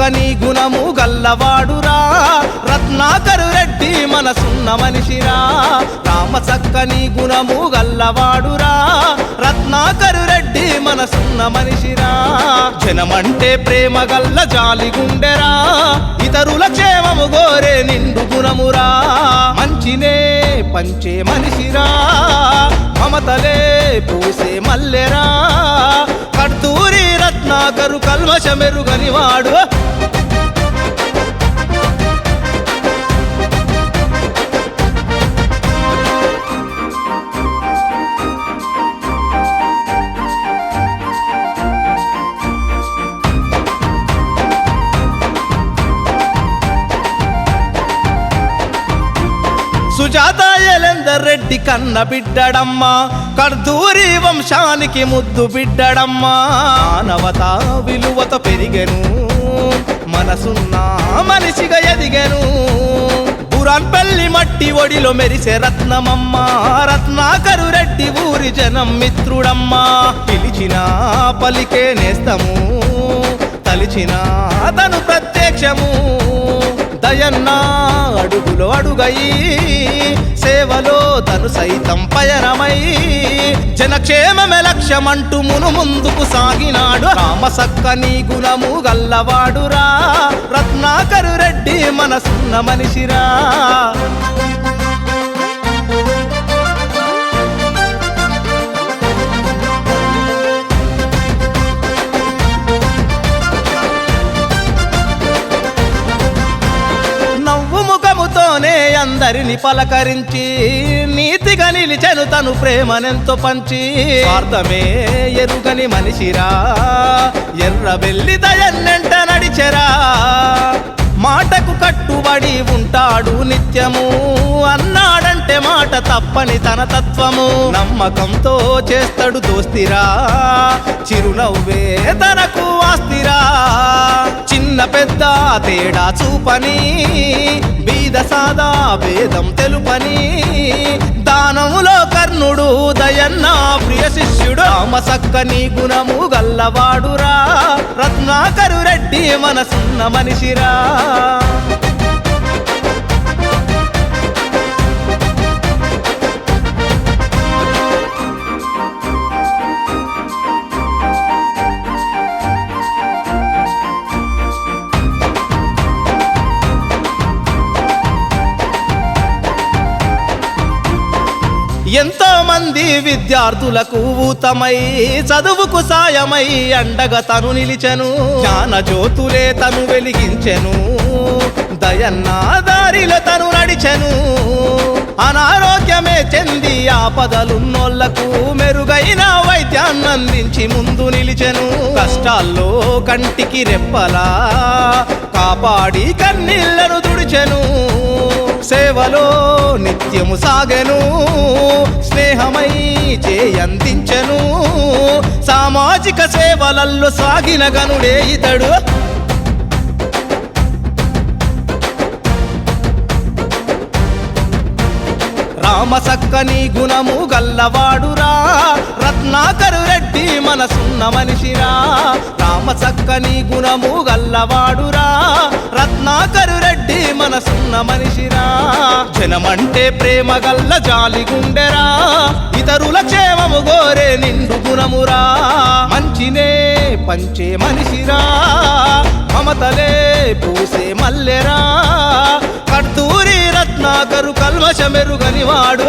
సక్కని గుణము గల్లవాడురా రత్నాకరు రెడ్డి మనసున్న మనిషిరా రామ సక్కని గుణము గల్లవాడురా రత్నాకరు రెడ్డి మనసున్న మనిషిరా జనమంటే ప్రేమ గల్ల జాలి గుండెరా ఇతరుల క్షేమము గోరే నిండు గుణమురా మంచినే పంచే మనిషిరా మమతలే పూసే మల్లెరా కర్తూరి రత్నాకరు కల్మషమెరుగని వాడు సుజాత ఎలెందర్ రెడ్డి కన్న బిడ్డడమ్మా కర్దూరి వంశానికి ముద్దు బిడ్డడమ్మా మానవతా విలువతో పెరిగెను మనసున్న మనిషిగా ఎదిగెను బురాన్పల్లి మట్టి ఒడిలో మెరిసే రత్నమమ్మ రత్నాకరు రెడ్డి ఊరి జనం మిత్రుడమ్మా పిలిచిన పలికే నేస్తము తలిచిన తను ప్రత్యక్షము దయన్న అడుగులో అడుగయి సేవలో తను సైతం పయనమై జనక్షేమమే లక్ష్యమంటూ మును ముందుకు సాగినాడు రామ సక్కని గుణము గల్లవాడురా రత్నాకరు రెడ్డి మనసున్న మనిషిరా అందరిని పలకరించి నీతిగా నిలిచెను తను ప్రేమనెంతో పంచి స్వార్థమే ఎరుగని మనిషిరా ఎర్ర వెల్లి దయన్నెంట నడిచెరా మాటకు కట్టుబడి ఉంటాడు నిత్యము అన్నాడంటే మాట తప్పని తన తత్వము నమ్మకంతో చేస్తాడు దోస్తిరా చిరునవ్వే తనకు ఆస్తిరా చిన్న పెద్ద తేడా చూపని బీద సాదా భేదం తెలుపని దానములో కర్ణుడు దయన్న ప్రియ శిష్యుడు రామ సక్కని గుణము గల్లవాడురా రత్నాకరు రెడ్డి మనసున్న మనిషిరా ఎంతో మంది విద్యార్థులకు ఊతమై చదువుకు సాయమై అండగా తను నిలిచెను జ్ఞాన జ్యోతులే తను వెలిగించెను దయన్న దారిలో తను నడిచెను అనారోగ్యమే చెంది ఆపదలున్నోళ్లకు మెరుగైన వైద్యాన్ని అందించి ముందు నిలిచెను కష్టాల్లో కంటికి రెప్పలా కాపాడి కన్నీళ్లను తుడిచెను సేవలో నిత్యము సాగెను స్నేహమై చేయందించెను సామాజిక సేవలల్లో సాగిన గనుడే ఇతడు రామ సక్కని గుణము గల్లవాడురా రత్నాకరు రెడ్డి మనసున్న మనిషిరా రామ సక్కని గుణము గల్లవాడురా రత్నాకరు రెడ్డి మనసున్న మనిషిరా జనమంటే ప్రేమ గల్ల జాలి గుండెరా ఇతరుల క్షేమము గోరే నిండు గుణమురా మంచినే పంచే మనిషిరా మమతలే పూసే మల్లెరా కర్తూరి రత్నాకరు కల్మషమెరుగని వాడు